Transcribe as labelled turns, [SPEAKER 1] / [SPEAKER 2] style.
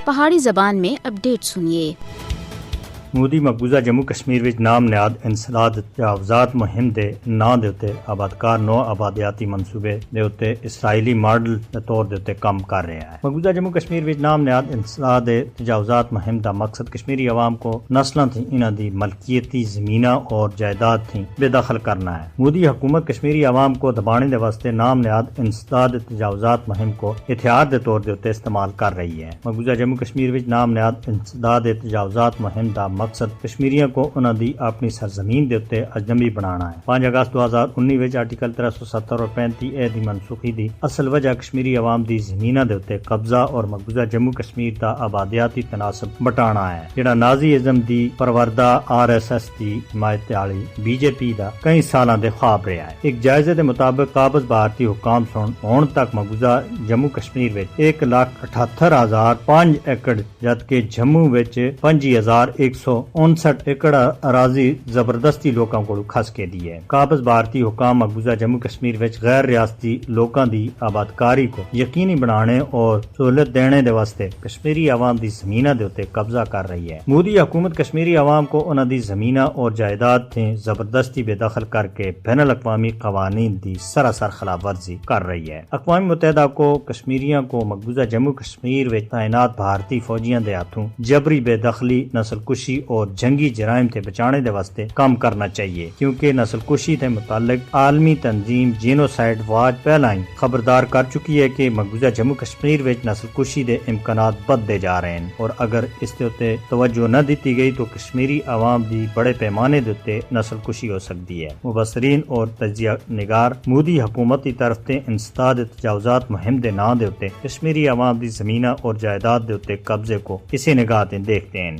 [SPEAKER 1] پہاڑی زبان میں اپڈیٹ سنیے۔
[SPEAKER 2] مودی مقبوضہ جموں کشمیر وچ نام نیاد انسداد تجاوزات مہم دے ناں دے اتے آبادکار نو آبادیاتی منصوبے دے اتے اسرائیلی ماڈل دے طور دے اتے کام کر رہا ہے۔ مقبوضہ جموں کشمیر وچ نام نیاد انسداد تجاوزات مہم دا مقصد کشمیری عوام کو نسلاں تھی انہاں دی ملکیتی زمیناں اور جائیداد تھی بے دخل کرنا ہے۔ مودی حکومت کشمیری عوام کو دبانے دے واسطے نام نیاد انسداد تجاوزات مہم کو ہتھیار دے طور دے اتے استعمال کر رہی ہے۔ مقبوضہ جموں کشمیر وچ نام نیاد انسداد تجاوزات مہم دا مقصد کشمیریاں کو انہاں دی اپنی سرزمین دے اتے اجنبی بنانا ہے۔ 5 اگست 2019 وچ آرٹیکل 370 اور 35A دی منسوخی دی اصل وجہ کشمیری عوام دی زمیناں دے اتے قبضہ اور مقبوضہ جموں کشمیر دا آبادیاتی تناسب بٹانا ہے، جڑا نازی ازم دی پروردہ RSS دی حمایت والی BJP دا کئی سالاں دے خواب رہا ہے۔ ایک جائزے دے مطابق قابض بھارتی حکام سن ہون تک مقبوضہ جموں کشمیر وچ 1,78,005 ایکڑ جبکہ جموں وچ 5,159 ایکڑ اراضی زبردستی لوکاں کو کھس کے دی ہے۔ قابض بھارتی حکام مقبوضہ جموں کشمیر وچ غیر ریاستی لوکاں دی آبادکاری کو یقینی بنانے اور سہولت دینے دے واسطے کشمیری عوام دی زمیناں دے اتے قبضہ کر رہی ہے۔ مودی حکومت کشمیری عوام کو انہاں دی زمیناں اور جائیداد تھیں زبردستی بے دخل کر کے بین الاقوامی قوانین دی سراسر خلاف ورزی کر رہی ہے۔ اقوام متحدہ کو کشمیریاں کو مقبوضہ جموں کشمیر وچ تعینات بھارتی فوجیاں دے ہاتھوں جبری بے دخلی، نسل کشی اور جنگی جرائم تے بچانے دے واسطے کام کرنا چاہیے، کیونکہ نسل کشی تے متعلق عالمی تنظیم جینوسائیڈ واچ پہلا ہی خبردار کر چکی ہے کہ مقبوضہ جموں کشمیر وچ نسل کشی دے امکانات بدتے جا رہے ہیں، اور اگر اس تے اتے توجہ نہ دیتی گئی تو کشمیری عوام دی بڑے پیمانے دے اتے نسل کشی ہو سکتی ہے۔ مبصرین اور تجزیہ نگار مودی حکومت کی طرف تے انسداد تجاوزات مہم دے نام دے اتے کشمیری عوام دی زمیناں اور جائیداد دے اتے قبضے کو اسی نگاہ تے دیکھتے ہیں۔